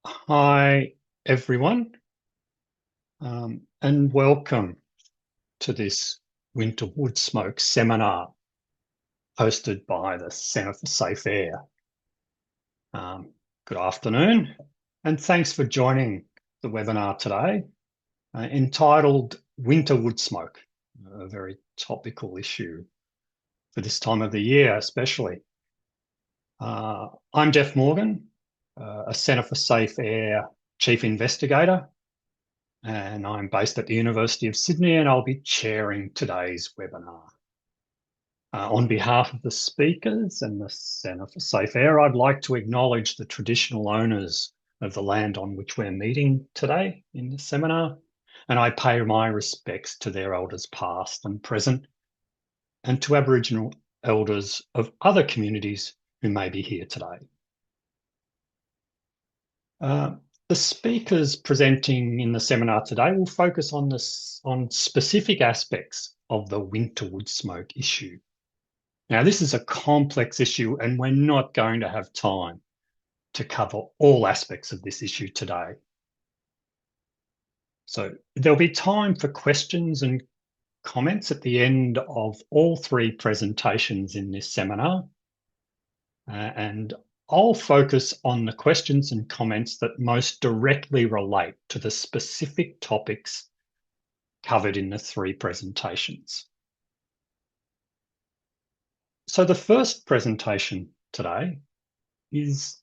Hi, everyone, and welcome to this Winter Wood Smoke seminar hosted by the Centre for Safe Air. Good afternoon, and thanks for joining the webinar today, entitled Winter Wood Smoke, a very topical issue for this time of the year, especially. I'm Jeff Morgan, a Centre for Safe Air Chief Investigator, and I'm based at the University of Sydney, and I'll be chairing today's webinar. On behalf of the speakers and the Centre for Safe Air, I'd like to acknowledge the traditional owners of the land on which we're meeting today in this seminar, and I pay my respects to their elders past and present, and to Aboriginal elders of other communities who may be here today. The speakers presenting in the seminar today will focus on specific aspects of the winter wood smoke issue. Now, this is a complex issue, and we're not going to have time to cover all aspects of this issue today. So there'll be time for questions and comments at the end of all three presentations in this seminar. And I'll focus on the questions and comments that most directly relate to the specific topics covered in the three presentations. So the first presentation today is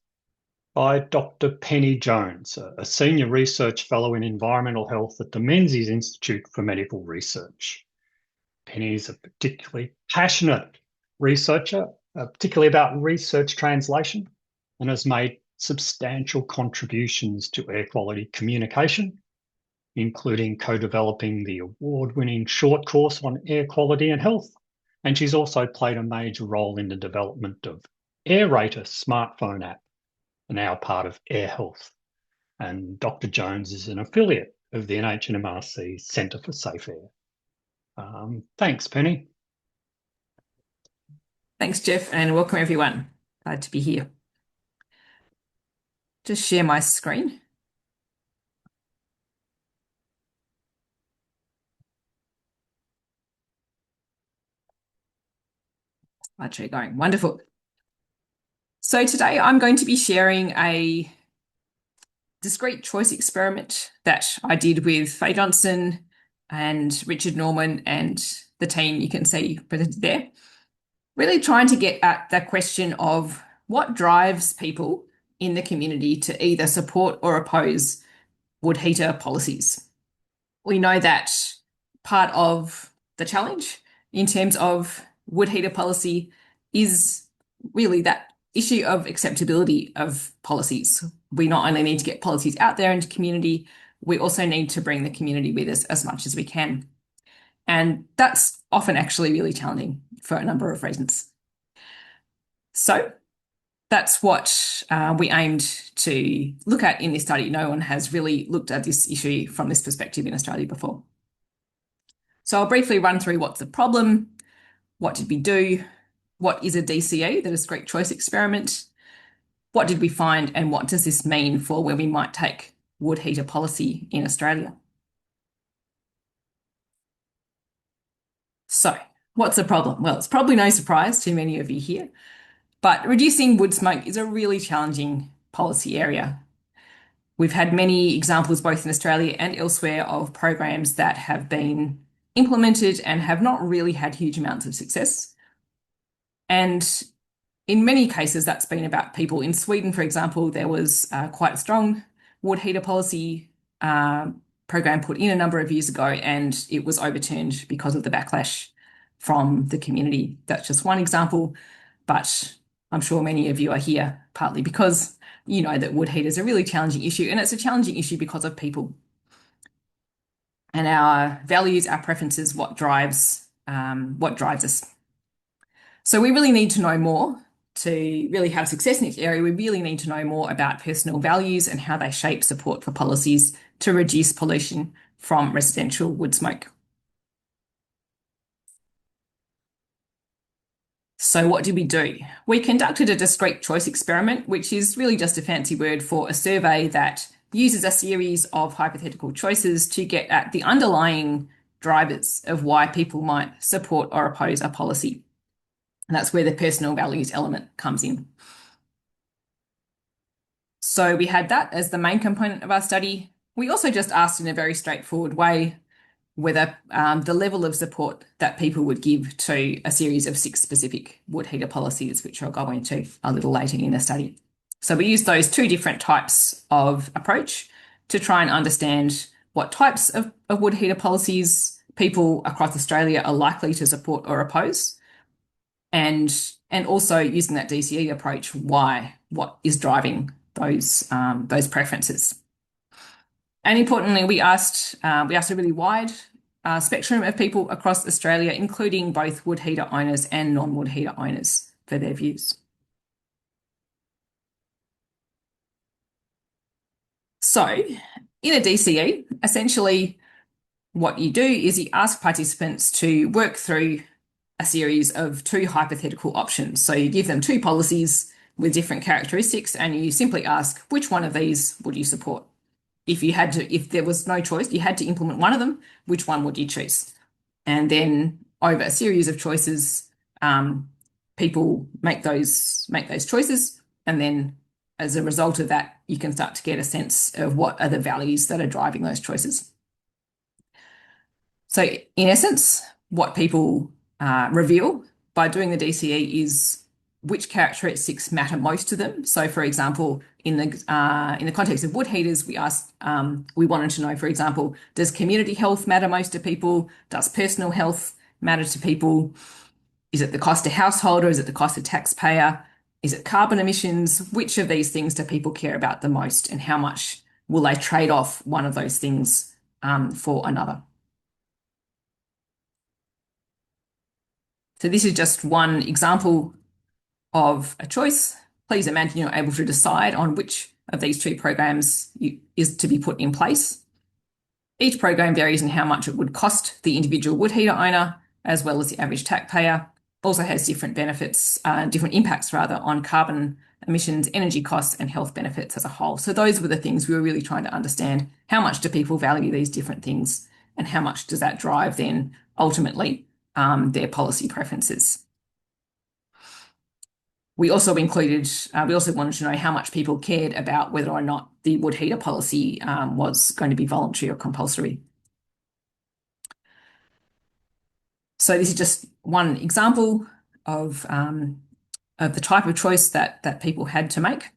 by Dr. Penny Jones, a Senior Research Fellow in Environmental Health at the Menzies Institute for Medical Research. Penny is a particularly passionate researcher, particularly about research translation, and has made substantial contributions to air quality communication, including co-developing the award-winning short course on air quality and health. And she's also played a major role in the development of AirRater smartphone app, now part of Air Health. And Dr. Jones is an affiliate of the NHMRC Centre for Safe Air. Thanks, Penny. Thanks, Jeff, and welcome everyone. Glad to be here. Just share my screen. Slideshow going. Wonderful. So today I'm going to be sharing a discrete choice experiment that I did with Faye Johnson and Richard Norman and the team you can see presented there. Really trying to get at that question of what drives people in the community to either support or oppose wood heater policies. We know that part of the challenge in terms of wood heater policy is really that issue of acceptability of policies. We not only need to get policies out there into community, we also need to bring the community with us as much as we can. And that's often actually really challenging for a number of reasons. So that's what we aimed to look at in this study. No one has really looked at this issue from this perspective in Australia before. So I'll briefly run through what's the problem, what did we do, what is a DCE, the discrete choice experiment, what did we find, and what does this mean for where we might take wood heater policy in Australia. So what's the problem? Well, it's probably no surprise to many of you here, but reducing wood smoke is a really challenging policy area. We've had many examples both in Australia and elsewhere of programs that have been implemented and have not really had huge amounts of success. And in many cases, that's been about people. In Sweden, for example, there was quite a strong wood heater policy program put in a number of years ago, and it was overturned because of the backlash from the community. That's just one example, but I'm sure many of you are here partly because you know that wood heater is a really challenging issue, and it's a challenging issue because of people and our values, our preferences, what drives us. So we really need to know more to really have success in this area. We really need to know more about personal values and how they shape support for policies to reduce pollution from residential wood smoke. So what did we do? We conducted a discrete choice experiment, which is really just a fancy word for a survey that uses a series of hypothetical choices to get at the underlying drivers of why people might support or oppose a policy. And that's where the personal values element comes in. So we had that as the main component of our study. We also just asked in a very straightforward way whether the level of support that people would give to a series of 6 specific wood heater policies, which I'll go into a little later in the study. So we used those 2 different types of approach to try and understand what types of wood heater policies people across Australia are likely to support or oppose, and also using that DCE approach, what is driving those preferences. And importantly, we asked a really wide spectrum of people across Australia, including both wood heater owners and non-wood heater owners, for their views. So in a DCE, essentially what you do is you ask participants to work through a series of 2 hypothetical options. So you give them 2 policies with different characteristics, and you simply ask, which one of these would you support? If there was no choice, you had to implement one of them, which one would you choose? And then over a series of choices, people make those choices, and then as a result of that, you can start to get a sense of what are the values that are driving those choices. So in essence, what people reveal by doing the DCE is which characteristics matter most to them. So, for example, in the context of wood heaters, we wanted to know, for example, does community health matter most to people? Does personal health matter to people? Is it the cost to household, or is it the cost to taxpayer? Is it carbon emissions? Which of these things do people care about the most, and how much will they trade off one of those things for another? So this is just one example of a choice. Please imagine you're able to decide on which of these 2 programs is to be put in place. Each program varies in how much it would cost the individual wood heater owner, as well as the average taxpayer. Also has different benefits, different impacts rather, on carbon emissions, energy costs, and health benefits as a whole. So those were the things we were really trying to understand. How much do people value these different things, and how much does that drive then ultimately their policy preferences? We also wanted to know how much people cared about whether or not the wood heater policy was going to be voluntary or compulsory. So this is just one example of the type of choice that people had to make.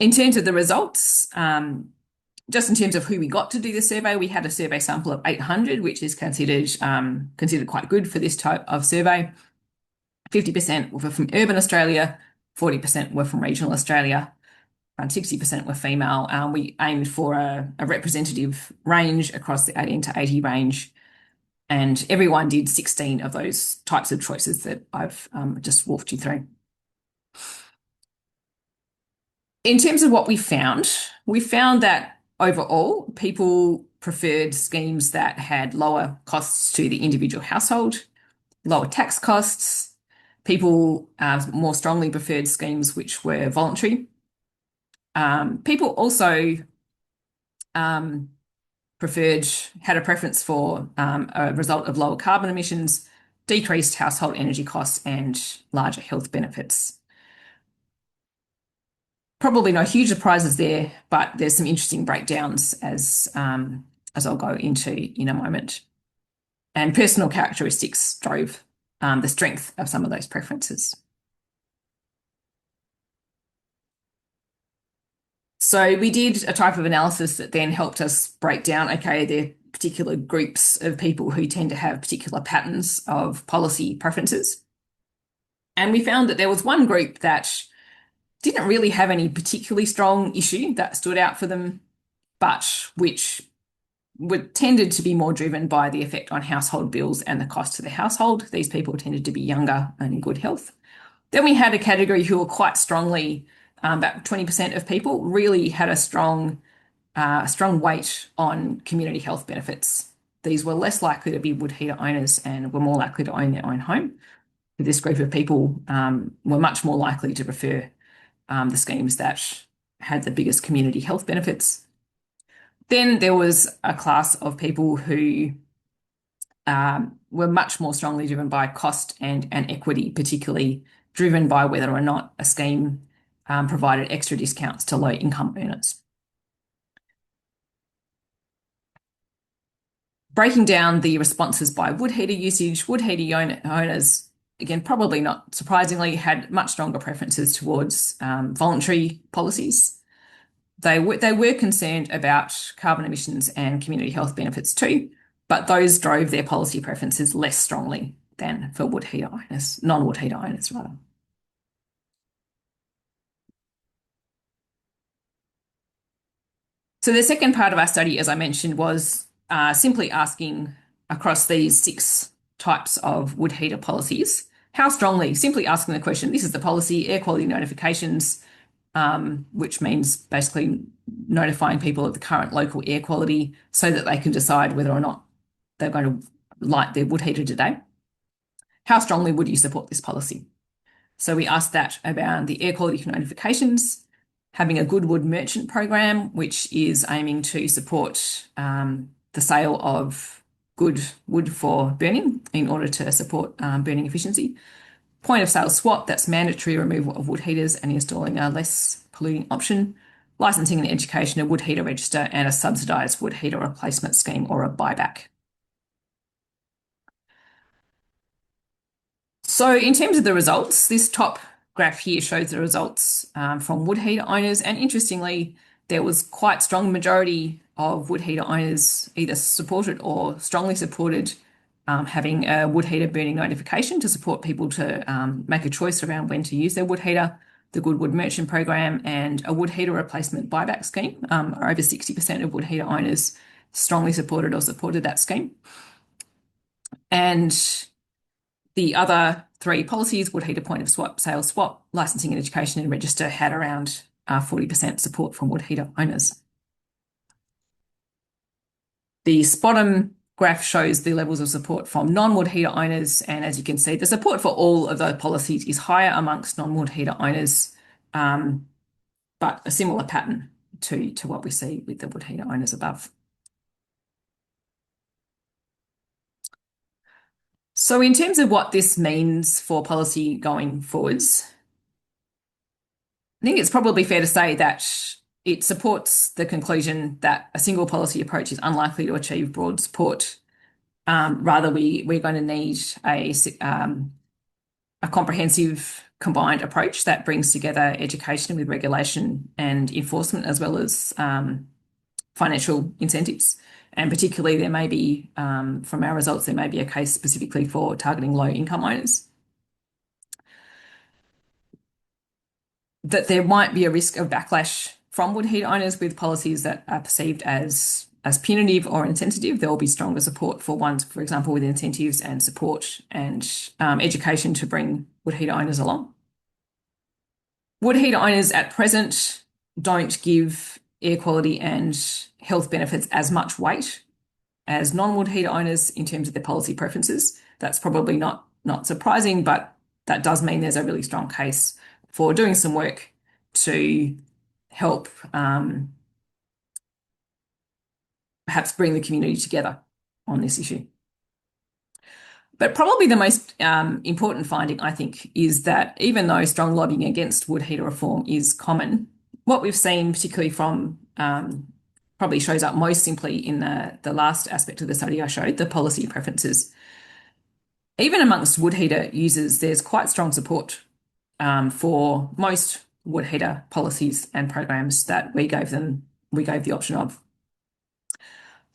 In terms of the results, just in terms of who we got to do the survey, we had a survey sample of 800, which is considered quite good for this type of survey. 50% were from urban Australia, 40% were from regional Australia, around 60% were female. We aimed for a representative range across the 18 to 80 range, and everyone did 16 of those types of choices that I've just walked you through. In terms of what we found that overall people preferred schemes that had lower costs to the individual household, lower tax costs. People more strongly preferred schemes which were voluntary. People also had a preference for a result of lower carbon emissions, decreased household energy costs, and larger health benefits. Probably no huge surprises there, but there's some interesting breakdowns as I'll go into in a moment. And personal characteristics drove the strength of some of those preferences. So we did a type of analysis that then helped us break down, okay, there are particular groups of people who tend to have particular patterns of policy preferences. And we found that there was one group that didn't really have any particularly strong issue that stood out for them, but which tended to be more driven by the effect on household bills and the cost to the household. These people tended to be younger and in good health. Then we had a category who were quite strongly, about 20% of people really had a strong weight on community health benefits these were less likely to be wood heater owners and were more likely to own their own home. This group of people were much more likely to prefer the schemes that had the biggest community health benefits. Then there was a class of people who were much more strongly driven by cost and equity, particularly driven by whether or not a scheme provided extra discounts to low income earners. Breaking down the responses by wood heater usage, wood heater owners, again, probably not surprisingly, had much stronger preferences towards voluntary policies. They were concerned about carbon emissions and community health benefits too, but those drove their policy preferences less strongly than for wood heater owners, non-wood heater owners rather. So the second part of our study, as I mentioned, was simply asking across these 6 types of wood heater policies, how strongly, simply asking the question, this is the policy, air quality notifications, which means basically notifying people of the current local air quality so that they can decide whether or not they're going to light their wood heater today. How strongly would you support this policy? So we asked that about the air quality notifications, having a good wood merchant program, which is aiming to support the sale of good wood for burning in order to support burning efficiency. Point of sale swap, that's mandatory removal of wood heaters and installing a less polluting option. Licensing and education, a wood heater register, and a subsidised wood heater replacement scheme or a buyback. So in terms of the results, this top graph here shows the results from wood heater owners, and interestingly, there was quite strong majority of wood heater owners either supported or strongly supported having a wood heater burning notification to support people to make a choice around when to use their wood heater, the Good Wood Merchant Program, and a wood heater replacement buyback scheme. Over 60% of wood heater owners strongly supported or supported that scheme. And the other 3 policies, wood heater point of sale swap, licensing and education and register, had around 40% support from wood heater owners. The bottom graph shows the levels of support from non-wood heater owners, and as you can see, the support for all of those policies is higher amongst non-wood heater owners, but a similar pattern to what we see with the wood heater owners above. So in terms of what this means for policy going forwards, I think it's probably fair to say that it supports the conclusion that a single policy approach is unlikely to achieve broad support. Rather, we're going to need a comprehensive combined approach that brings together education with regulation and enforcement, as well as financial incentives. And particularly, there may be, from our results, there may be a case specifically for targeting low income owners. That there might be a risk of backlash from wood heater owners with policies that are perceived as punitive or insensitive. There will be stronger support for ones, for example, with incentives and support and education to bring wood heater owners along. Wood heater owners at present don't give air quality and health benefits as much weight as non-wood heater owners in terms of their policy preferences. That's probably not surprising, but that does mean there's a really strong case for doing some work to help perhaps bring the community together on this issue. But probably the most important finding, I think, is that even though strong lobbying against wood heater reform is common, what we've seen, particularly from probably shows up most simply in the last aspect of the study I showed, the policy preferences. Even amongst wood heater users, there's quite strong support for most wood heater policies and programs that we gave the option of.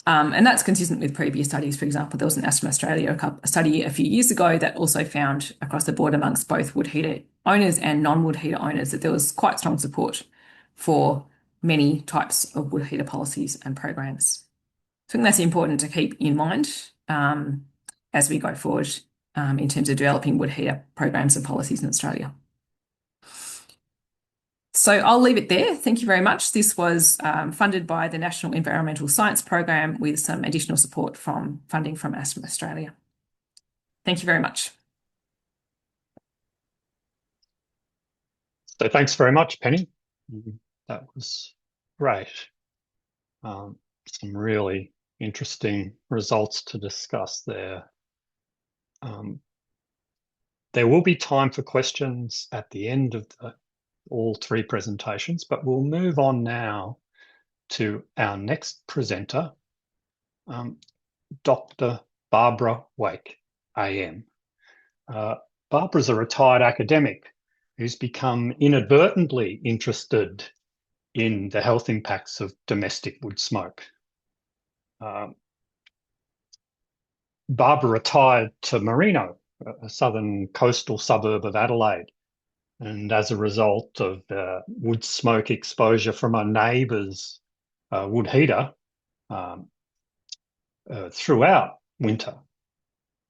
And that's consistent with previous studies. For example, there was an Asthma Australia a study a few years ago that also found across the board amongst both wood heater owners and non-wood heater owners that there was quite strong support for many types of wood heater policies and programs. So I think that's important to keep in mind as we go forward in terms of developing wood heater programs and policies in Australia. So I'll leave it there. Thank you very much. This was funded by the National Environmental Science Program with some additional support from funding from Asthma Australia. Thank you very much. So thanks very much, Penny. That was great. Some really interesting results to discuss there. There will be time for questions at the end of all three presentations, but we'll move on now to our next presenter, Dr. Barbara Wake, AM. Barbara's a retired academic who's become inadvertently interested in the health impacts of domestic wood smoke. Barbara retired to Merino, a southern coastal suburb of Adelaide, and as a result of wood smoke exposure from a neighbour's wood heater throughout winter,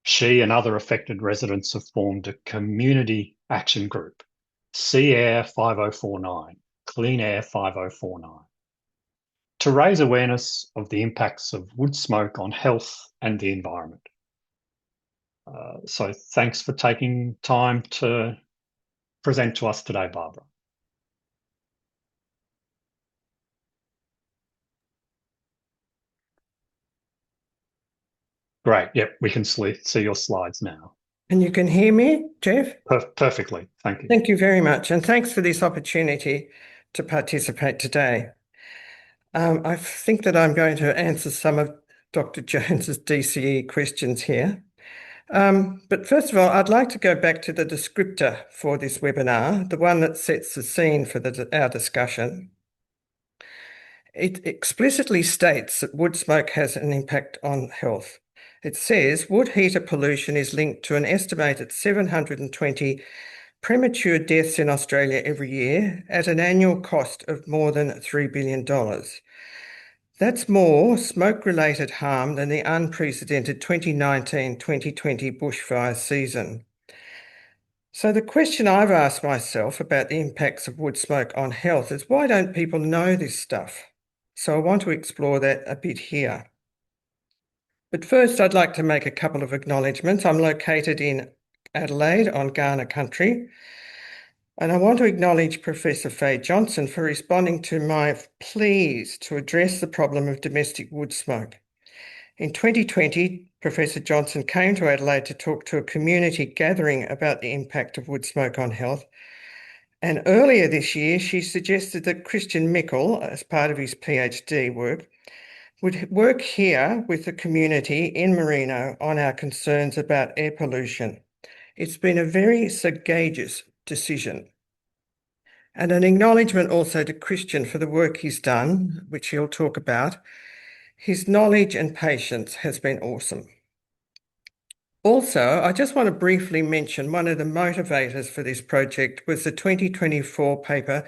she and other affected residents have formed a community action group, Sea Air 5049, Clean Air 5049, to raise awareness of the impacts of wood smoke on health and the environment. So thanks for taking time to present to us today, Barbara. Great. Yep, we can see your slides now. And you can hear me, Jeff? Perfectly. Thank you. Thank you very much. And thanks for this opportunity to participate today. I think that I'm going to answer some of Dr. Jones's DCE questions here. But first of all, I'd like to go back to the descriptor for this webinar, the one that sets the scene for our discussion. It explicitly states that wood smoke has an impact on health. It says wood heater pollution is linked to an estimated 720 premature deaths in Australia every year at an annual cost of more than $3 billion. That's more smoke-related harm than the unprecedented 2019-2020 bushfire season. So the question I've asked myself about the impacts of wood smoke on health is, why don't people know this stuff? So I want to explore that a bit here. But first, I'd like to make a couple of acknowledgements. I'm located in Adelaide on Kaurna country, and I want to acknowledge Professor Faye Johnson for responding to my pleas to address the problem of domestic wood smoke. In 2020, Professor Johnson came to Adelaide to talk to a community gathering about the impact of wood smoke on health. And earlier this year, she suggested that Kristian Mikhael, as part of his PhD work, would work here with the community in Merino on our concerns about air pollution. It's been a very sagacious decision. And an acknowledgement also to Kristian for the work he's done, which he'll talk about. His knowledge and patience has been awesome. Also, I just want to briefly mention one of the motivators for this project was the 2024 paper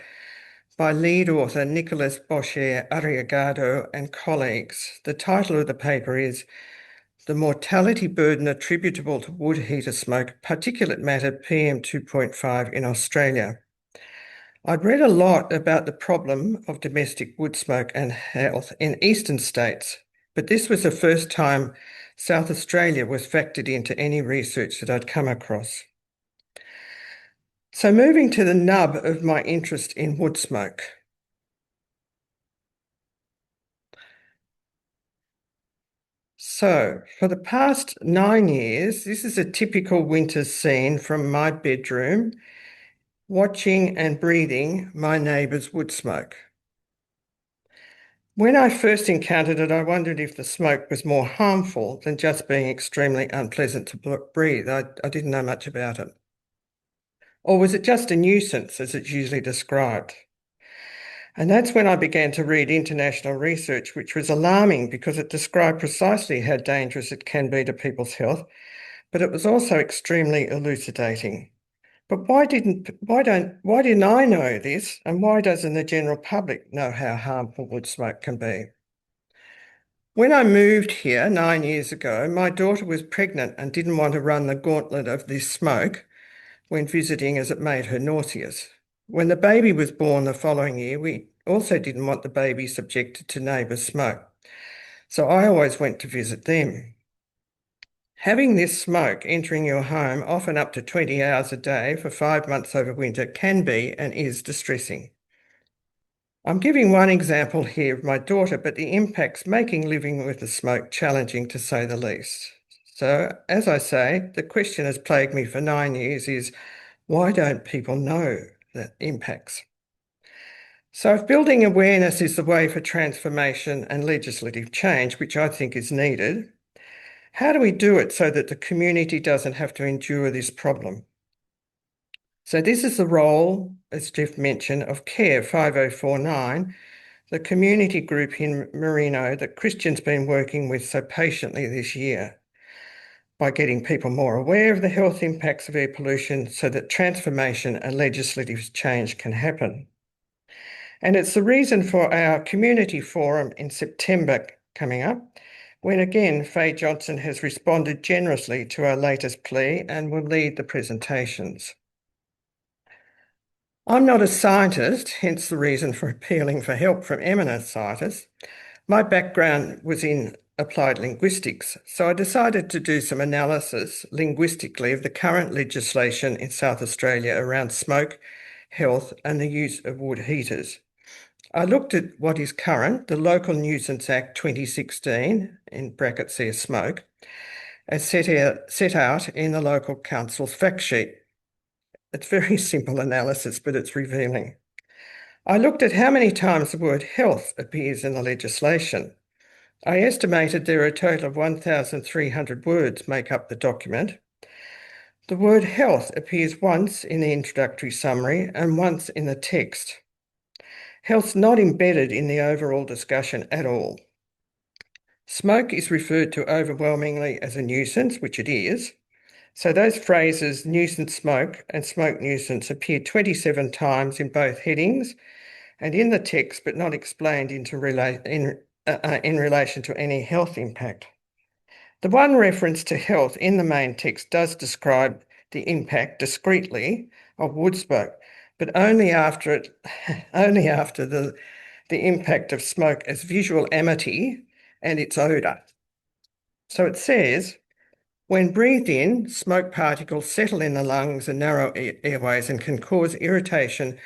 by lead author Nicholas Boscher Arriagado and colleagues. The title of the paper is "The Mortality Burden Attributable to Wood Heater Smoke, Particulate Matter PM2.5 in Australia." I'd read a lot about the problem of domestic wood smoke and health in eastern states, but this was the first time South Australia was factored into any research that I'd come across. So moving to the nub of my interest in wood smoke. So for the past 9 years, this is a typical winter scene from my bedroom, watching and breathing my neighbour's wood smoke. When I first encountered it, I wondered if the smoke was more harmful than just being extremely unpleasant to breathe. I didn't know much about it. Or was it just a nuisance, as it's usually described? And that's when I began to read international research, which was alarming because it described precisely how dangerous it can be to people's health, but it was also extremely elucidating. But why didn't I know this, and why doesn't the general public know how harmful wood smoke can be? When I moved here 9 years ago, my daughter was pregnant and didn't want to run the gauntlet of this smoke when visiting, as it made her nauseous. When the baby was born the following year, we also didn't want the baby subjected to neighbours' smoke, so I always went to visit them. Having this smoke entering your home, often up to 20 hours a day for 5 months over winter, can be and is distressing. I'm giving one example here of my daughter, but the impacts making living with the smoke challenging, to say the least. So, as I say, the question has plagued me for 9 years is, why don't people know the impacts? So if building awareness is the way for transformation and legislative change, which I think is needed, how do we do it so that the community doesn't have to endure this problem? So this is the role, as Jeff mentioned, of CARE 5049, the community group in Merino that Kristian's been working with so patiently this year, by getting people more aware of the health impacts of air pollution so that transformation and legislative change can happen. And it's the reason for our community forum in September coming up, when again Faye Johnson has responded generously to our latest plea and will lead the presentations. I'm not a scientist, hence the reason for appealing for help from eminent scientists. My background was in applied linguistics, so I decided to do some analysis linguistically of the current legislation in South Australia around smoke, health, and the use of wood heaters. I looked at what is current, the Local Nuisance Act 2016, in brackets there smoke, as set out in the local council's fact sheet. It's very simple analysis, but it's revealing. I looked at how many times the word health appears in the legislation. I estimated there are a total of 1,300 words make up the document. The word health appears once in the introductory summary and once in the text. Health's not embedded in the overall discussion at all. Smoke is referred to overwhelmingly as a nuisance, which it is. So those phrases, nuisance smoke and smoke nuisance, appear 27 times in both headings and in the text, but not explained in relation to any health impact. The one reference to health in the main text does describe the impact discreetly of wood smoke, but only after the impact of smoke as visual amity and its odour. So it says, when breathed in, smoke particles settle in the lungs and narrow airways and can cause irritation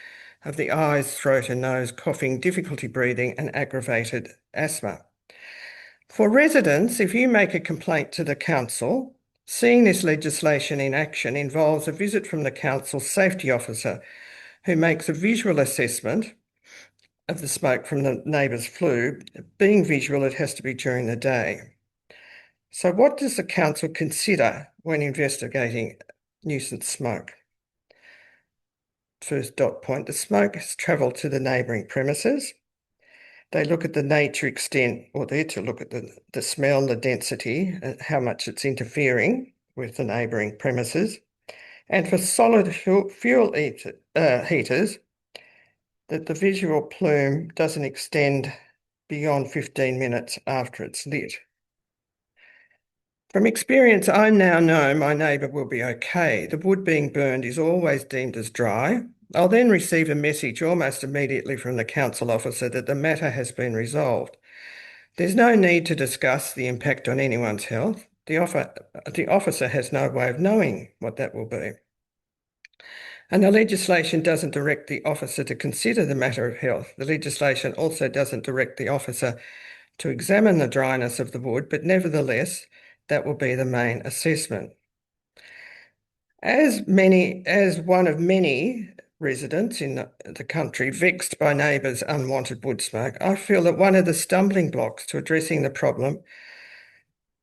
of the eyes, throat and nose, coughing, difficulty breathing and aggravated asthma. For residents, if you make a complaint to the council, seeing this legislation in action involves a visit from the council's safety officer who makes a visual assessment of the smoke from the neighbour's flue. Being visual, it has to be during the day. So what does the council consider when investigating nuisance smoke? First dot point, the smoke has travelled to the neighbouring premises. They look at the nature, extent, or they're to look at the smell, the density, and how much it's interfering with the neighbouring premises. And for solid fuel heaters, that the visual plume doesn't extend beyond 15 minutes after it's lit. From experience, I now know my neighbour will be okay. The wood being burned is always deemed as dry. I'll then receive a message almost immediately from the council officer that the matter has been resolved. There's no need to discuss the impact on anyone's health. The officer has no way of knowing what that will be. And the legislation doesn't direct the officer to consider the matter of health. The legislation also doesn't direct the officer to examine the dryness of the wood, but nevertheless, that will be the main assessment. As one of many residents in the country vexed by neighbours' unwanted wood smoke, I feel that one of the stumbling blocks to addressing the problem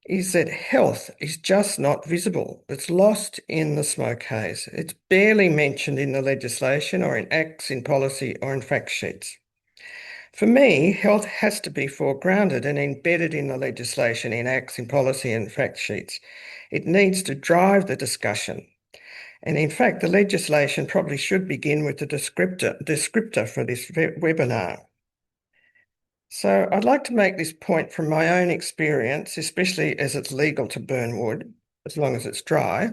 is that health is just not visible. It's lost in the smoke haze. It's barely mentioned in the legislation or in acts, in policy or in fact sheets. For me, health has to be foregrounded and embedded in the legislation, in acts, in policy and fact sheets. It needs to drive the discussion. And in fact, the legislation probably should begin with the descriptor for this webinar. So I'd like to make this point from my own experience, especially as it's legal to burn wood, as long as it's dry.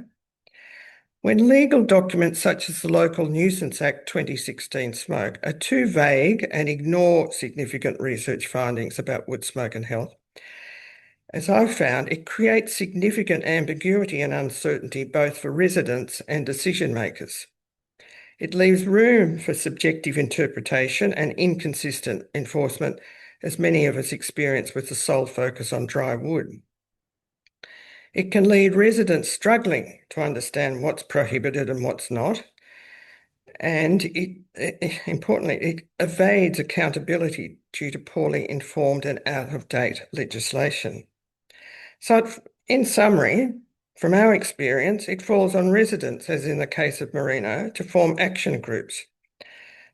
When legal documents such as the Local Nuisance Act 2016 smoke are too vague and ignore significant research findings about wood smoke and health, as I've found, it creates significant ambiguity and uncertainty both for residents and decision makers. It leaves room for subjective interpretation and inconsistent enforcement, as many of us experience with the sole focus on dry wood. It can lead residents struggling to understand what's prohibited and what's not. And importantly, it evades accountability due to poorly informed and out-of-date legislation. So in summary, from our experience, it falls on residents, as in the case of Merino, to form action groups,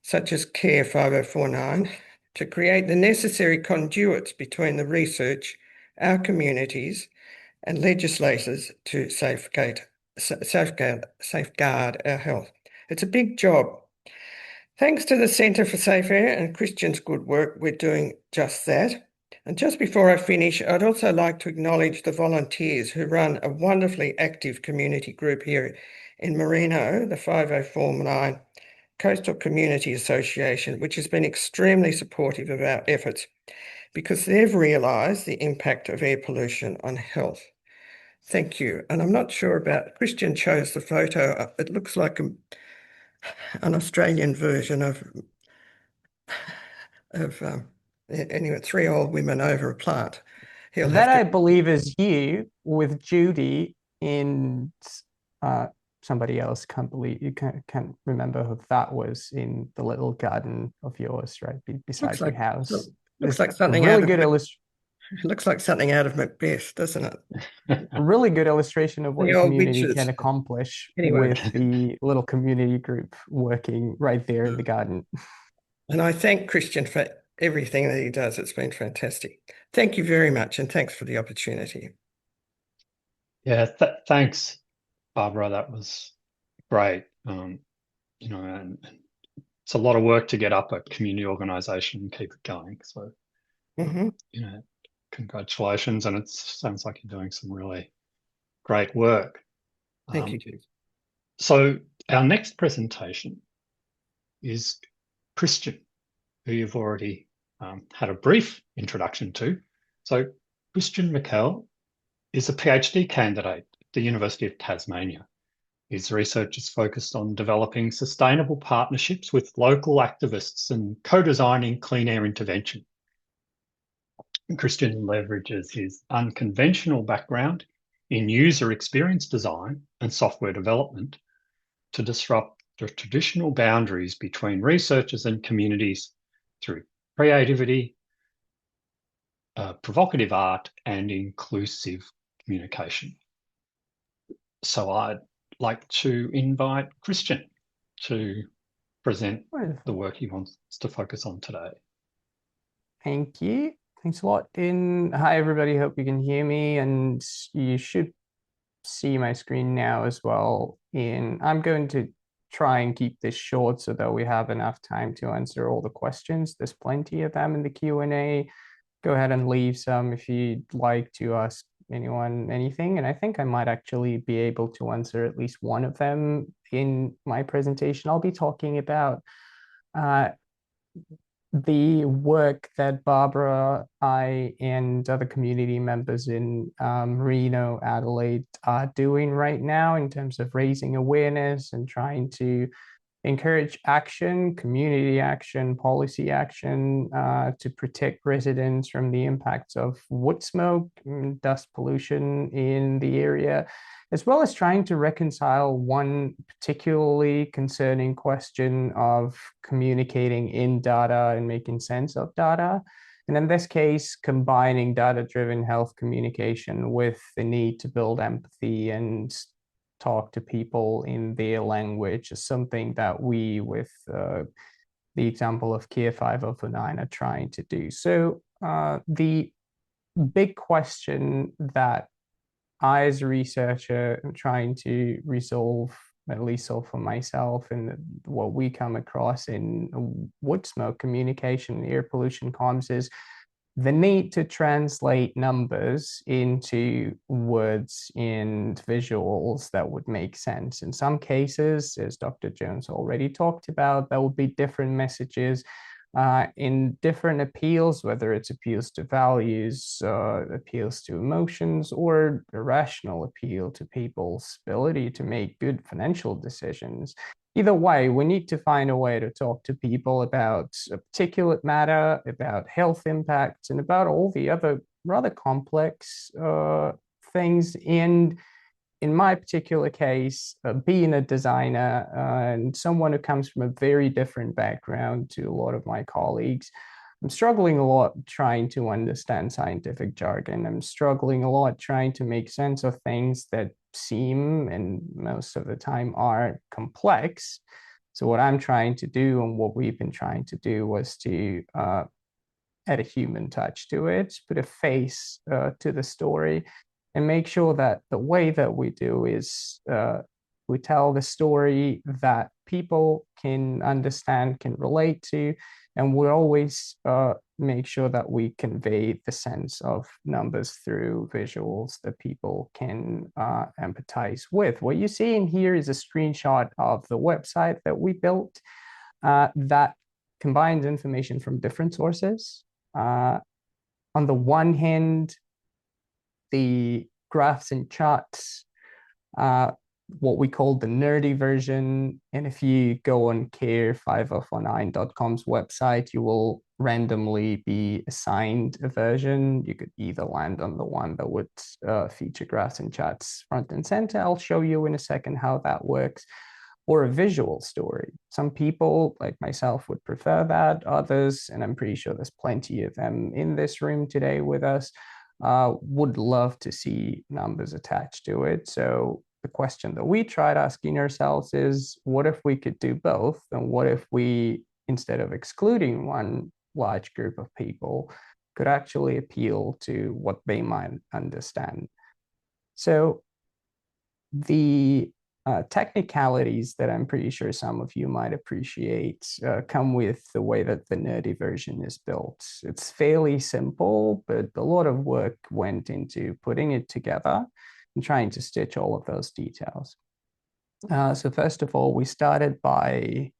such as Care 5049, to create the necessary conduits between the research, our communities, and legislators to safeguard our health. It's a big job. Thanks to the Centre for Safe Air and Kristian's good work, we're doing just that. And just before I finish, I'd also like to acknowledge the volunteers who run a wonderfully active community group here in Merino, the 5049 Coastal Community Association, which has been extremely supportive of our efforts because they've realised the impact of air pollution on health. Thank you. And I'm not sure about, Kristian chose the photo. It looks like an Australian version of anyway, 3 old women over a plant. I believe is you with Judy and somebody else. Can't remember who that was in the little garden of yours, right beside your house. Looks like something really good illustration. It looks like something out of Macbeth, doesn't it? A really good illustration of what the community can accomplish with the little community group working right there in the garden. And I thank Kristian for everything that he does. It's been fantastic. Thank you very much, and thanks for the opportunity. Yeah, thanks, Barbara. That was great. And it's a lot of work to get up a community organisation and keep it going. So, congratulations, and it sounds like you're doing some really great work. Thank you, Chief. So our next presentation is Kristian, who you've already had a brief introduction to. So Kristian Mikhael is a PhD candidate at the University of Tasmania. His research is focused on developing sustainable partnerships with local activists and co-designing clean air intervention. Kristian leverages his unconventional background in user experience design and software development to disrupt the traditional boundaries between researchers and communities through creativity, provocative art, and inclusive communication. So I'd like to invite Kristian to present the work he wants to focus on today. Thank you. Thanks a lot. Hi, everybody. Hope you can hear me, and you should see my screen now as well. I'm going to try and keep this short so that we have enough time to answer all the questions. There's plenty of them in the Q&A. Go ahead and leave some if you'd like to ask anyone anything. And I think I might actually be able to answer at least one of them in my presentation. I'll be talking about the work that Barbara, I, and other community members in Merino, Adelaide are doing right now in terms of raising awareness and trying to encourage action, community action, policy action to protect residents from the impacts of wood smoke and dust pollution in the area, as well as trying to reconcile one particularly concerning question of communicating in data and making sense of data. And in this case, combining data-driven health communication with the need to build empathy and talk to people in their language is something that we, with the example of Care 5049, are trying to do. So the big question that I, as a researcher, am trying to resolve, at least so for myself, and what we come across in wood smoke communication, air pollution comms, is the need to translate numbers into words and visuals that would make sense. In some cases, as Dr. Jones already talked about, there will be different messages in different appeals, whether it's appeals to values, appeals to emotions, or irrational appeal to people's ability to make good financial decisions. Either way, we need to find a way to talk to people about a particulate matter, about health impacts, and about all the other rather complex things. And in my particular case, being a designer and someone who comes from a very different background to a lot of my colleagues, I'm struggling a lot trying to understand scientific jargon. I'm struggling a lot trying to make sense of things that seem, and most of the time are, complex. So what I'm trying to do, and what we've been trying to do, was to add a human touch to it, put a face to the story, and make sure that the way that we do is we tell the story that people can understand, can relate to, and we always make sure that we convey the sense of numbers through visuals that people can empathize with. What you see in here is a screenshot of the website that we built that combines information from different sources. On the one hand, the graphs and charts, what we call the nerdy version. And if you go on care5049.com's website, you will randomly be assigned a version. You could either land on the one that would feature graphs and charts front and center. I'll show you in a second how that works. Or a visual story. Some people, like myself, would prefer that. Others, and I'm pretty sure there's plenty of them in this room today with us, would love to see numbers attached to it. So the question that we tried asking ourselves is, what if we could do both? And what if we, instead of excluding one large group of people, could actually appeal to what they might understand? So the technicalities that I'm pretty sure some of you might appreciate come with the way that the nerdy version is built. It's fairly simple, but a lot of work went into putting it together and trying to stitch all of those details. So first of all, we started by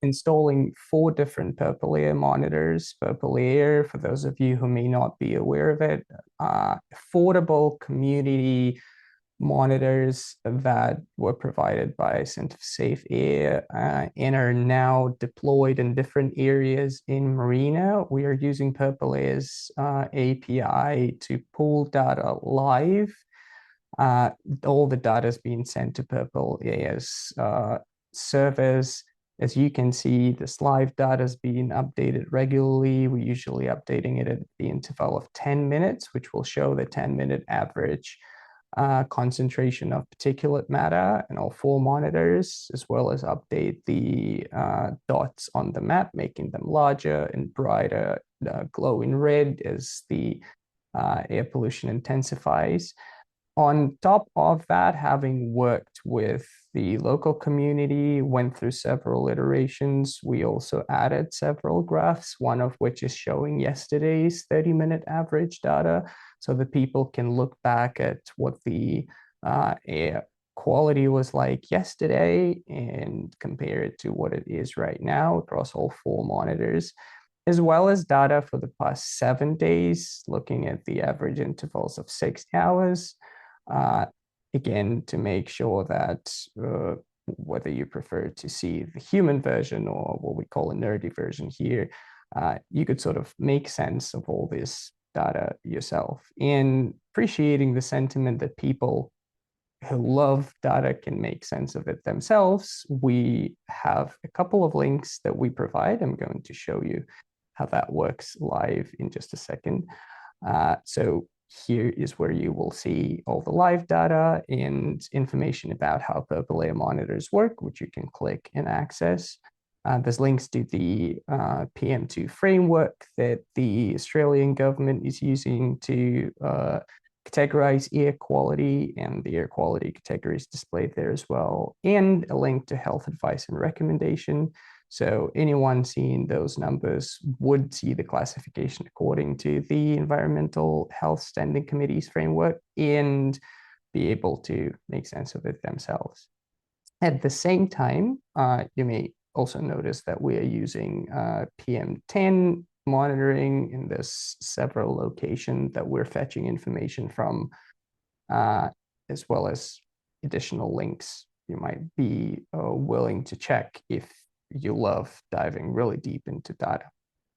installing 4 different Purple Air monitors. Purple Air, for those of you who may not be aware of it, affordable community monitors that were provided by Centre for Safe Air and are now deployed in different areas in Marina. We are using Purple Air's API to pull data live. All the data is being sent to Purple Air's servers. As you can see, this live data is being updated regularly. We're usually updating it at the interval of 10 minutes, which will show the 10-minute average concentration of particulate matter in all 4 monitors, as well as update the dots on the map, making them larger and brighter, glowing red as the air pollution intensifies. On top of that, having worked with the local community, went through several iterations, we also added several graphs, one of which is showing yesterday's 30-minute average data, so that people can look back at what the air quality was like yesterday and compare it to what it is right now across all 4 monitors, as well as data for the past 7 days, looking at the average intervals of 6 hours. Again, to make sure that whether you prefer to see the human version or what we call a nerdy version here, you could sort of make sense of all this data yourself. And appreciating the sentiment that people who love data can make sense of it themselves, we have a couple of links that we provide. I'm going to show you how that works live in just a second. So here is where you will see all the live data and information about how Purple Air monitors work, which you can click and access. There's links to the PM2 framework that the Australian government is using to categorize air quality, and the air quality category is displayed there as well, and a link to health advice and recommendation. So anyone seeing those numbers would see the classification according to the Environmental Health Standing Committee's framework and be able to make sense of it themselves. At the same time, you may also notice that we are using PM10 monitoring, and there's several locations that we're fetching information from, as well as additional links you might be willing to check if you love diving really deep into data.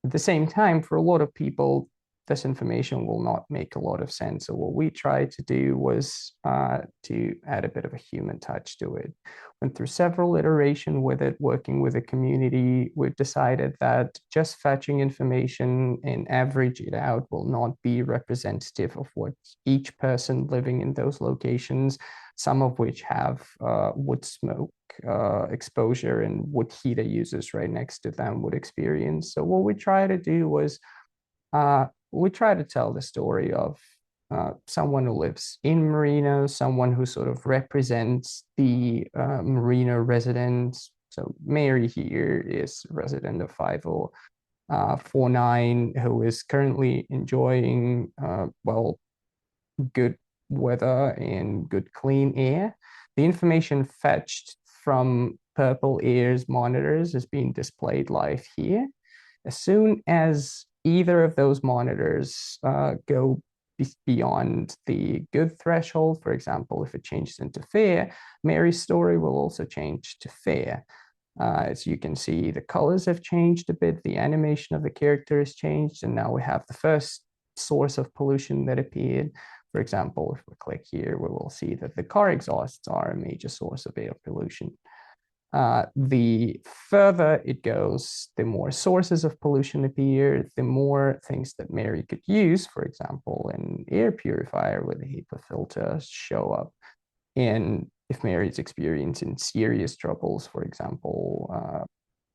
At the same time, for a lot of people, this information will not make a lot of sense. So what we tried to do was to add a bit of a human touch to it. Went through several iterations with it, working with the community. We've decided that just fetching information and average it out will not be representative of what each person living in those locations, some of which have wood smoke exposure and wood heater users right next to them would experience. So what we try to do was we try to tell the story of someone who lives in Merino, someone who sort of represents the Merino residents. So Mary here is a resident of 5049 who is currently enjoying, well, good weather and good clean air. The information fetched from Purple Air's monitors is being displayed live here. As soon as either of those monitors go beyond the good threshold, for example, if it changes into fair, Mary's story will also change to fair. As you can see, the colors have changed a bit, the animation of the character has changed, and now we have the first source of pollution that appeared. For example, if we click here, we will see that the car exhausts are a major source of air pollution. The further it goes, the more sources of pollution appear, the more things that Mary could use, for example, an air purifier with a HEPA filter show up. And if Mary is experiencing serious troubles, for example,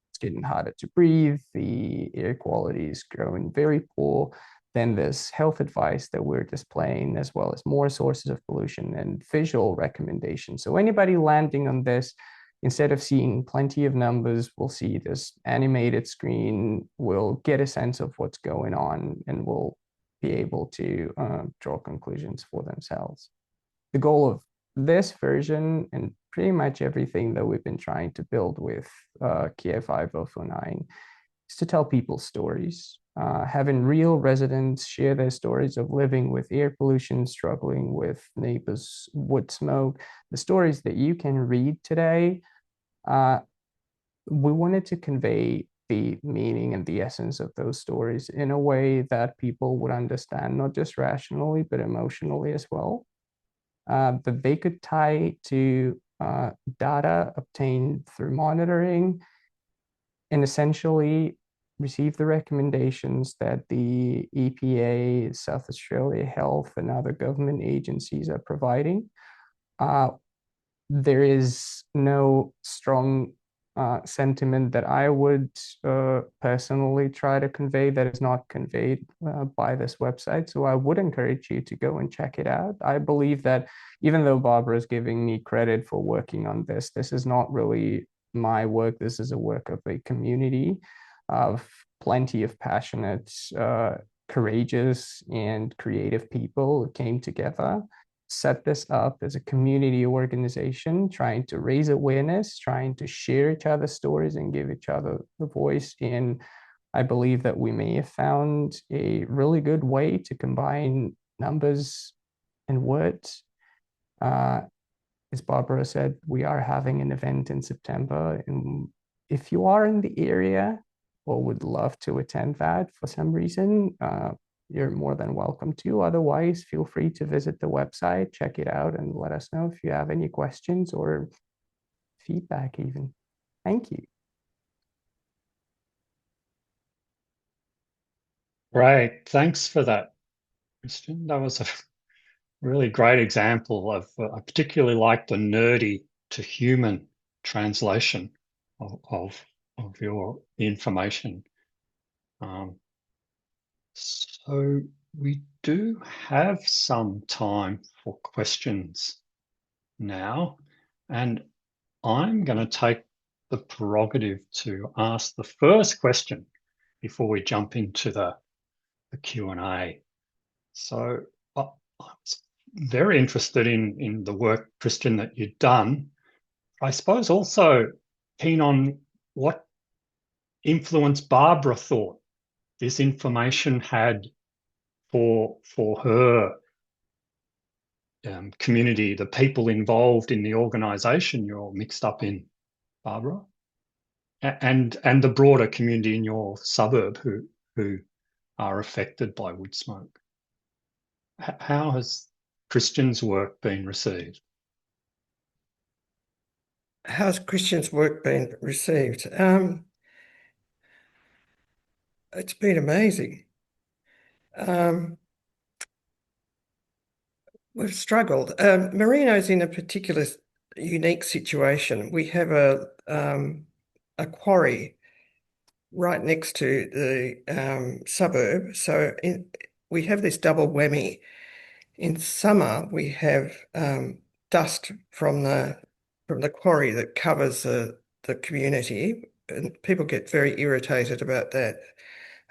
it's getting harder to breathe, the air quality is growing very poor, then there's health advice that we're displaying, as well as more sources of pollution and visual recommendations. So anybody landing on this, instead of seeing plenty of numbers, we'll see this animated screen, we'll get a sense of what's going on, and we'll be able to draw conclusions for themselves. The goal of this version, and pretty much everything that we've been trying to build with Kia 5049, is to tell people stories. Having real residents share their stories of living with air pollution, struggling with neighbors' wood smoke, the stories that you can read today. We wanted to convey the meaning and the essence of those stories in a way that people would understand, not just rationally, but emotionally as well. That they could tie to data obtained through monitoring and essentially receive the recommendations that the EPA, South Australia Health, and other government agencies are providing. There is no strong sentiment that I would personally try to convey that is not conveyed by this website. So I would encourage you to go and check it out. I believe that even though Barbara is giving me credit for working on this, this is not really my work. This is a work of a community of plenty of passionate, courageous, and creative people who came together, set this up as a community organization, trying to raise awareness, trying to share each other's stories and give each other the voice. And I believe that we may have found a really good way to combine numbers and words. As Barbara said, we are having an event in September, and if you are in the area or would love to attend that for some reason, you're more than welcome to. Otherwise, feel free to visit the website, check it out, and let us know if you have any questions or feedback even. Thank you. Great. Thanks for that, Kristian. That was a really great example of, I particularly like the nerdy to human translation of your information. So we do have some time for questions now, and I'm going to take the prerogative to ask the first question before we jump into the Q&A. So I was very interested in the work, Kristian, that you've done. I suppose also keen on what influence Barbara thought this information had for her community, the people involved in the organisation you're mixed up in, Barbara, and the broader community in your suburb who are affected by wood smoke. How has Kristian's work been received? How's Kristian's work been received? It's been amazing. We've struggled. Merino's in a particular unique situation. We have a quarry right next to the suburb, so we have this double whammy. In summer, we have dust from the quarry that covers the community, and people get very irritated about that.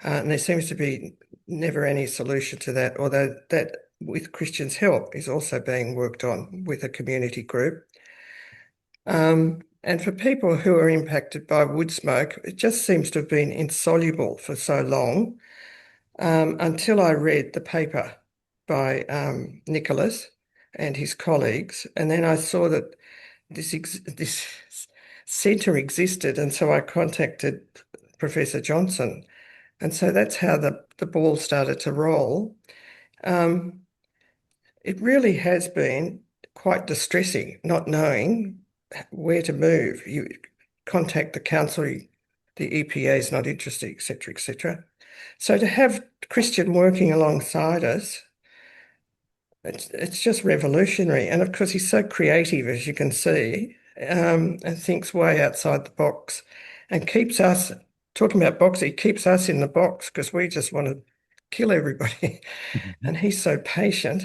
And there seems to be never any solution to that, although that, with Kristian's help, is also being worked on with a community group. And for people who are impacted by wood smoke, it just seems to have been insoluble for so long, until I read the paper by Nicholas and his colleagues, and then I saw that this centre existed, and so I contacted Professor Johnson, and so that's how the ball started to roll. It really has been quite distressing not knowing where to move. You contact the council, the EPA is not interested, etc., etc. So to have Kristian working alongside us, it's just revolutionary. And of course, he's so creative, as you can see, and thinks way outside the box and keeps us, talking about box, he keeps us in the box because we just want to kill everybody. And he's so patient.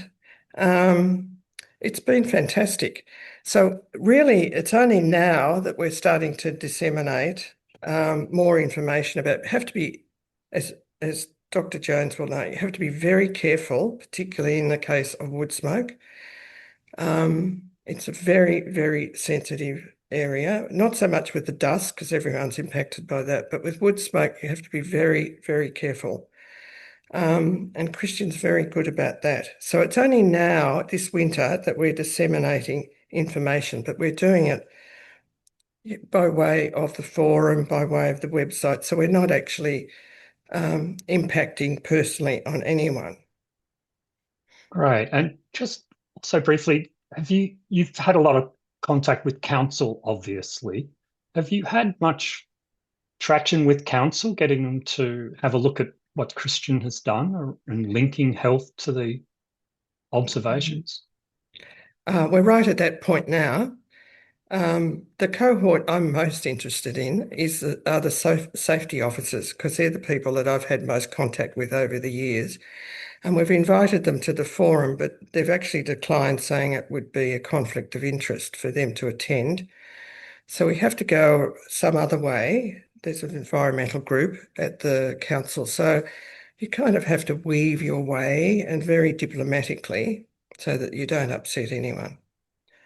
It's been fantastic. So really, it's only now that we're starting to disseminate more information about, have to be, as Dr. Jones will know, you have to be very careful, particularly in the case of wood smoke. It's a very, very sensitive area, not so much with the dust because everyone's impacted by that, but with wood smoke, you have to be very, very careful. And Kristian's very good about that. So it's only now, this winter, that we're disseminating information, but we're doing it by way of the forum, by way of the website. So we're not actually impacting personally on anyone. Right. And just so briefly, you've had a lot of contact with council, obviously. Have you had much traction with council, getting them to have a look at what Kristian has done and linking health to the observations? We're right at that point now. The cohort I'm most interested in are the safety officers, because they're the people that I've had most contact with over the years. And we've invited them to the forum, but they've actually declined, saying it would be a conflict of interest for them to attend. So we have to go some other way. There's an environmental group at the council. So you kind of have to weave your way, and very diplomatically, so that you don't upset anyone.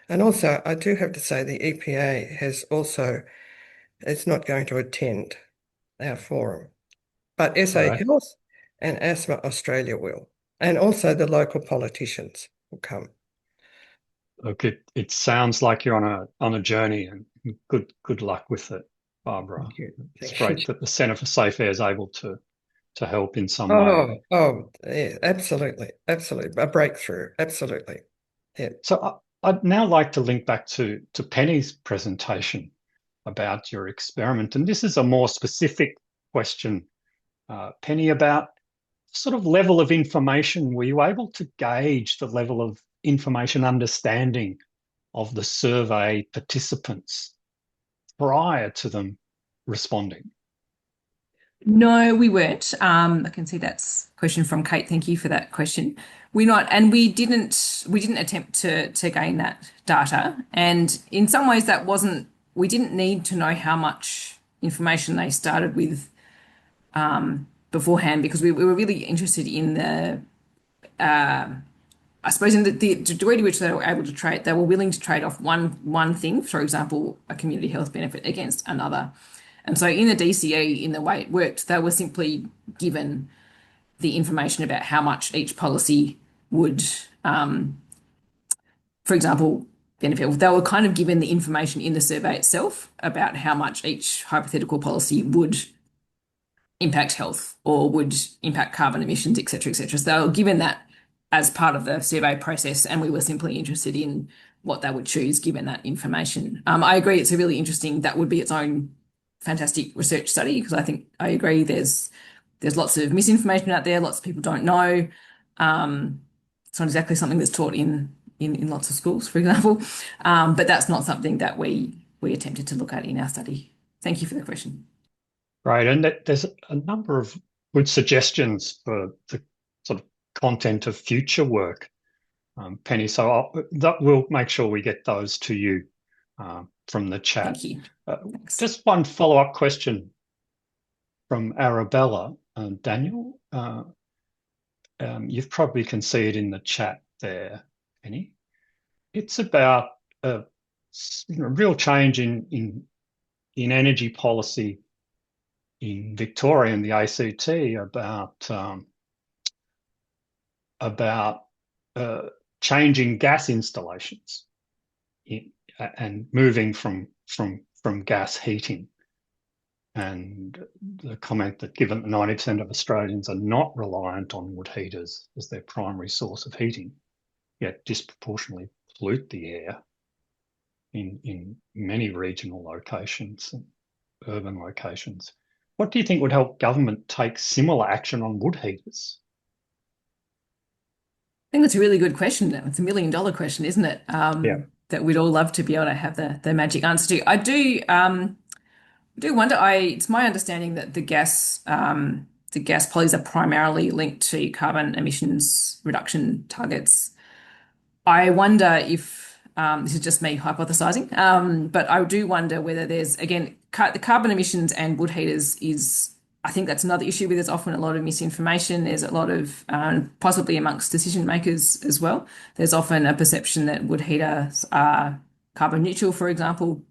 And also, I do have to say the EPA is not going to attend our forum, but SA Right. Health and Asthma Australia will, and also the local politicians will come. Look, it sounds like you're on a journey, and good luck with it, Barbara. Thank you. It's Thank great you. that the Centre for Safe Air is able to help in some way. Yeah, absolutely, absolutely. A breakthrough, absolutely. Yeah. So I'd now like to link back to Penny's presentation about your experiment. And this is a more specific question, Penny, about sort of level of information. Were you able to gauge the level of information understanding of the survey participants prior to them responding? No, we weren't. I can see that's a question from Kate. Thank you for that question. We didn't attempt to gain that data. And in some ways that wasn't we didn't need to know how much information they started with beforehand, because we were really interested in the I suppose in the degree to which they were able to trade, they were willing to trade off one thing, for example, a community health benefit against another. And so in the DCE, in the way it worked, they were simply given the information about how much each policy would, for example, benefit. They were kind of given the information in the survey itself about how much each hypothetical policy would impact health or would impact carbon emissions, et cetera, et cetera. So they were given that as part of the survey process, and we were simply interested in what they would choose given that information. I agree, it's a really interesting, that would be its own fantastic research study, because I agree there's lots of misinformation out there, lots of people don't know. It's not exactly something that's taught in lots of schools, for example, but that's not something that we attempted to look at in our study. Thank you for the question. Right, and there's a number of good suggestions for the sort of content of future work, Penny. So we'll make sure we get those to you from the chat. Thank you. Just one follow-up question from Arabella. Daniel, you've probably can see it in the chat there, Penny. It's about a real change in energy policy in Victoria and the ACT about changing gas installations and moving from gas heating. And the comment that given that 90% of Australians are not reliant on wood heaters as their primary source of heating, yet disproportionately pollute the air in many regional locations and urban locations. What do you think would help government take similar action on wood heaters? I think that's a really good question. It's $1 million question, isn't it? Yeah. That we'd all love to be able to have the magic answer to. I do wonder. It's my understanding that the gas policies are primarily linked to carbon emissions reduction targets. I wonder if this is just me hypothesizing, but I do wonder whether there's, again, the carbon emissions and wood heaters is, I think that's another issue where there's often a lot of misinformation. There's a lot of, possibly amongst decision makers as well, there's often a perception that wood heaters are carbon neutral, for example.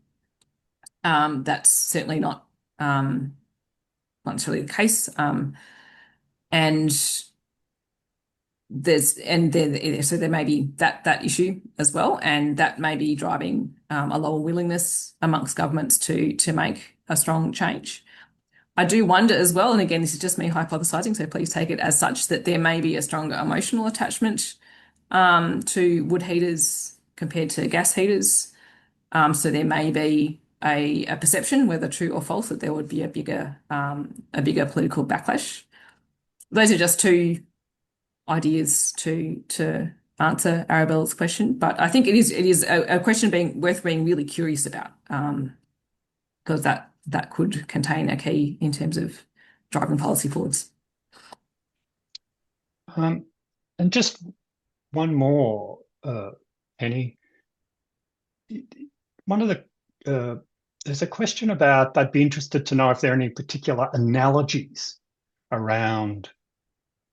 That's certainly not necessarily the case. And so there may be that issue as well, and that may be driving a lower willingness amongst governments to make a strong change. I do wonder as well, and again, this is just me hypothesizing, so please take it as such, that there may be a stronger emotional attachment to wood heaters compared to gas heaters. So there may be a perception, whether true or false, that there would be a bigger political backlash. Those are just two ideas to answer Arabella's question, but I think it is a question worth being really curious about, because that could contain a key in terms of driving policy forwards. And just one more, Penny. One of the there's a question about, they'd be interested to know if there are any particular analogies around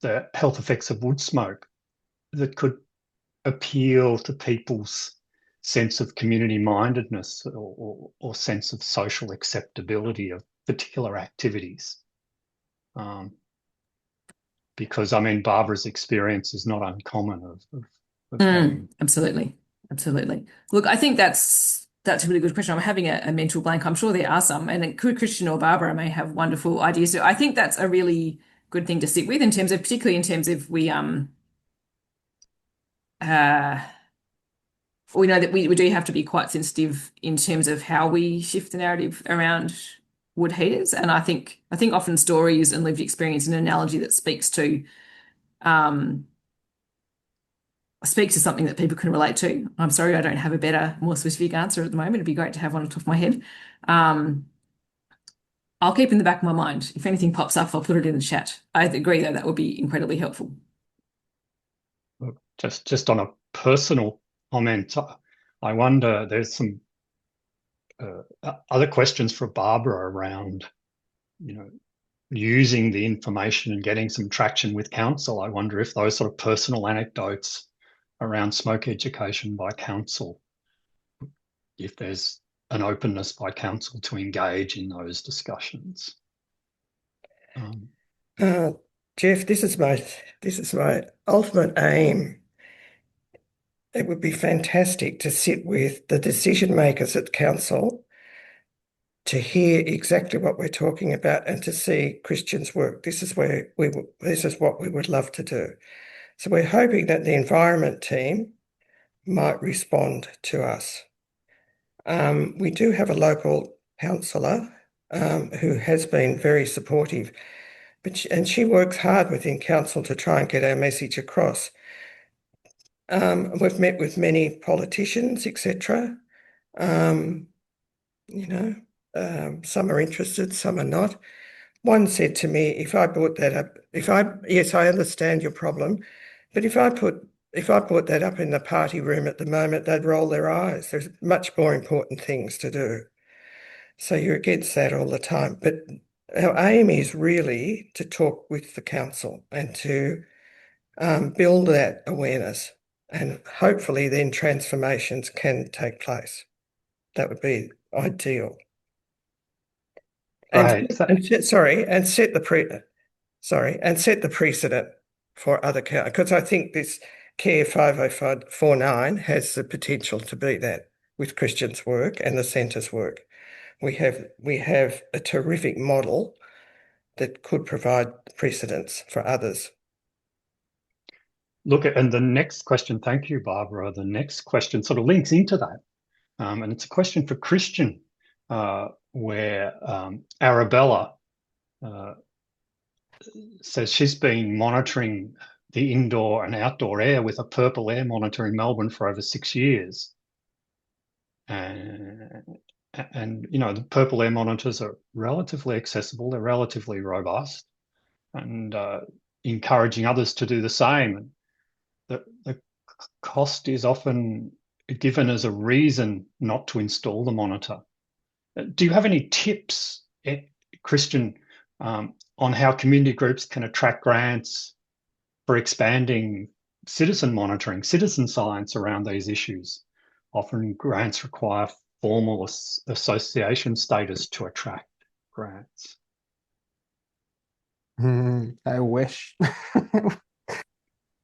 the health effects of wood smoke that could appeal to people's sense of community mindedness or sense of social acceptability of particular activities. Because, I mean, Barbara's experience is not uncommon of Absolutely. Look, I think that's a really good question. I'm having a mental blank. I'm sure there are some, and Kristian or Barbara may have wonderful ideas. So I think that's a really good thing to sit with, particularly in terms of we know that we do have to be quite sensitive in terms of how we shift the narrative around wood heaters. And I think often stories and lived experience and an analogy that speaks to something that people can relate to. I'm sorry, I don't have a better, more specific answer at the moment. It'd be great to have one on top of my head. I'll keep in the back of my mind. If anything pops up, I'll put it in the chat. I agree, though, that would be incredibly helpful. Just on a personal comment, I wonder, there's some other questions for Barbara around, using the information and getting some traction with council. I wonder if those sort of personal anecdotes around smoke education by council, if there's an openness by council to engage in those discussions. Jeff, this is my ultimate aim. It would be fantastic to sit with the decision makers at council to hear exactly what we're talking about and to see Kristian's work. This is what we would love to do. So we're hoping that the environment team might respond to us. We do have a local councillor who has been very supportive, and she works hard within council to try and get our message across. We've met with many politicians, etc. Some are interested, some are not. One said to me, if I brought that up, yes, I understand your problem, but if I brought that up in the party room at the moment, they'd roll their eyes. There's much more important things to do. So you're against that all the time. But our aim is really to talk with the council and to build that awareness, and hopefully then transformations can take place. That would be ideal. And set the precedent for other care, because I think this Care 5049 has the potential to be that with Kristian's work and the centre's work. We have a terrific model that could provide precedents for others. Look, and the next question, thank you, Barbara. The next question sort of links into that. And it's a question for Kristian, where Arabella says she's been monitoring the indoor and outdoor air with a purple air monitor in Melbourne for over 6 years. And the purple air monitors are relatively accessible, they're relatively robust, and encouraging others to do the same. The cost is often given as a reason not to install the monitor. Do you have any tips, Kristian, on how community groups can attract grants for expanding citizen monitoring, citizen science around these issues? Often grants require formal association status to attract grants. I wish.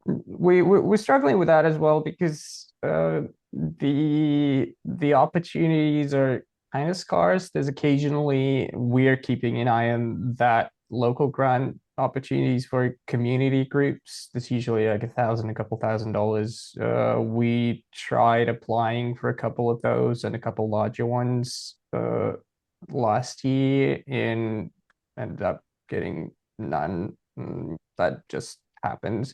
We're struggling with that as well, because the opportunities are kind of scarce. There's occasionally, we're keeping an eye on that local grant opportunities for community groups. There's usually like $1,000, a couple $1,000. We tried applying for a couple of those and a couple larger ones last year, and ended up getting none. That just happens.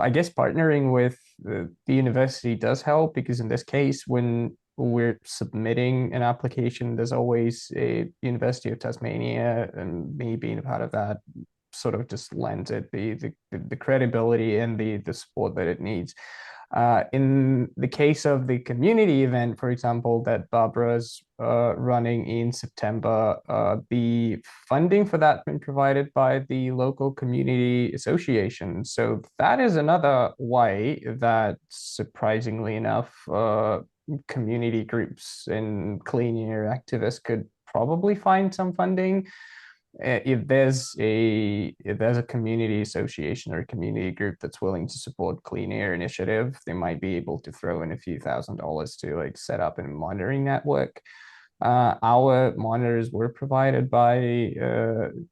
I guess partnering with the university does help, because in this case, when we're submitting an application, there's always a University of Tasmania, and me being a part of that sort of just lends it the credibility and the support that it needs. In the case of the community event, for example, that Barbara's running in September, the funding for that has been provided by the local community association. So that is another way that, surprisingly enough, community groups and clean air activists could probably find some funding. If there's a community association or a community group that's willing to support clean air initiative, they might be able to throw in a few $1,000s to like set up a monitoring network. Our monitors were provided by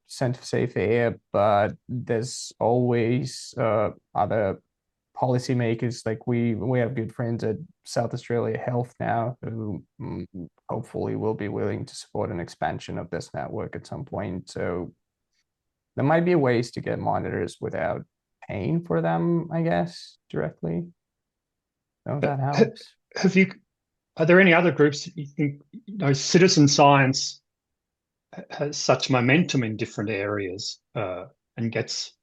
Centre for Safe Air, but there's always other policymakers. Like we have good friends at South Australia Health now, who hopefully will be willing to support an expansion of this network at some point. So there might be ways to get monitors without paying for them, I guess, directly. So that helps. Are there any other groups that you think, citizen science has such momentum in different areas and gets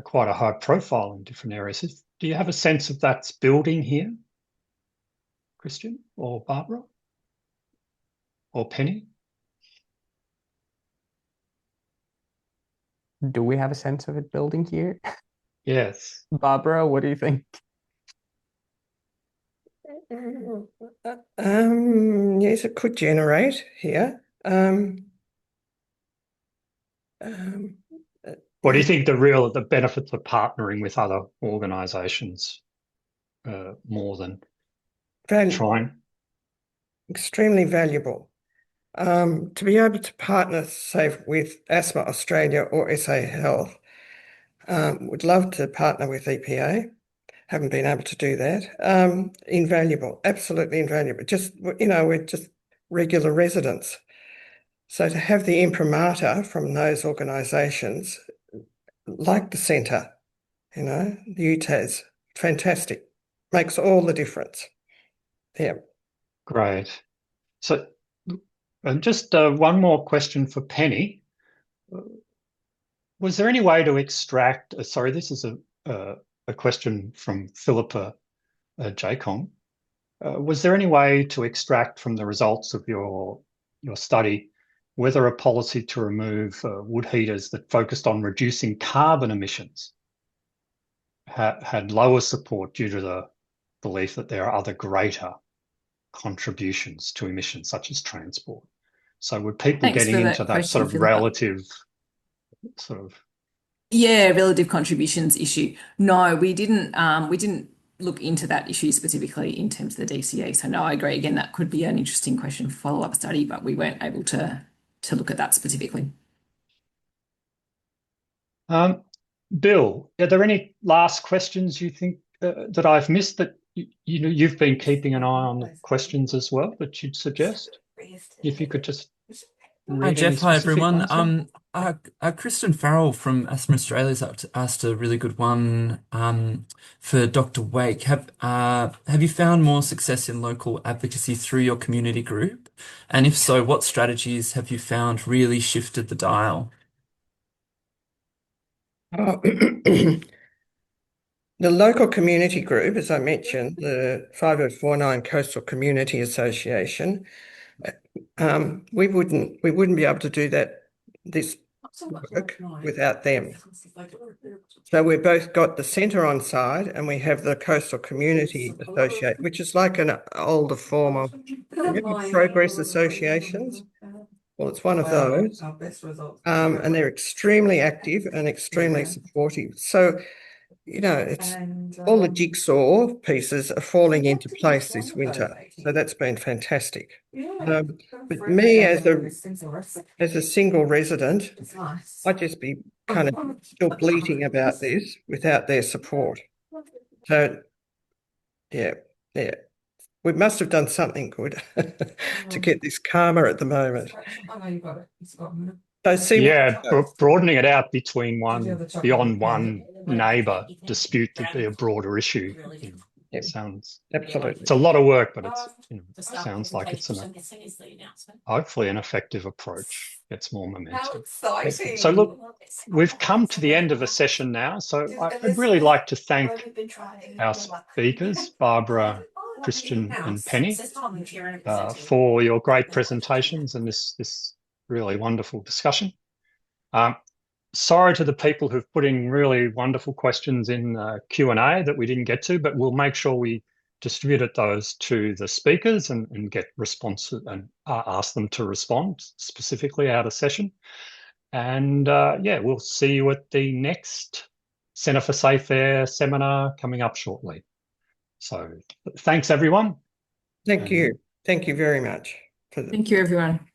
quite a high profile in different areas? Do you have a sense of that's building here, Kristian or Barbara? or Penny? Do we have a sense of it building here? Yes. Barbara, what do you think? Yes, it could generate here. What do you think the benefits of partnering with other organisations more than trying? Extremely valuable. To be able to partner, say, with Asthma Australia or SA Health, would love to partner with EPA. Haven't been able to do that. Invaluable, absolutely invaluable. Just, we're just regular residents. So to have the imprimatur from those organisations, like the centre, the UTAS, fantastic. Makes all the difference. Yeah. Great. So just one more question for Penny. Was there any way to extract, sorry, this is a question from Philippa Jacom. Was there any way to extract from the results of your study whether a policy to remove wood heaters that focused on reducing carbon emissions had lower support due to the belief that there are other greater contributions to emissions, such as transport? So would people getting into that sort of relative sort of relative contributions issue? No, we didn't look into that issue specifically in terms of the DCE. So no, I agree. Again, that could be an interesting question for follow-up study, but we weren't able to look at that specifically. Bill, are there any last questions you think that I've missed that you've been keeping an eye on the questions as well that you'd suggest? If you could just Hi Jeff, hi everyone. Kristian Farrell from Asthma Australia has asked a really good one for Dr. Wake. Have you found more success in local advocacy through your community group? And if so, what strategies have you found really shifted the dial? The local community group, as I mentioned, the 5049 Coastal Community Association, we wouldn't be able to do this work without them. So we've both got the centre on side and we have the Coastal Community Association, which is like an older form of progress associations. Well, it's one of those. And they're extremely active and extremely supportive. So, it's all the jigsaw pieces are falling into place this winter. So that's been fantastic. But me as a single resident, I'd just be kind of still bleating about this without their support. So, yeah. We must have done something good to get this calmer at the moment. Broadening it out beyond one neighbour dispute to be a broader issue. It sounds absolutely. It's a lot of work, but it sounds like it's hopefully an effective approach. Gets more momentum. So look, we've come to the end of the session now. So I'd really like to thank our speakers, Barbara, Kristian, and Penny, for your great presentations and this really wonderful discussion. Sorry to the people who've put in really wonderful questions in Q&A that we didn't get to, but we'll make sure we distribute those to the speakers and get responses and ask them to respond specifically out of session. And we'll see you at the next Centre for Safe Air seminar coming up shortly. So thanks, everyone. Thank you. Thank you very much. Thank you, everyone.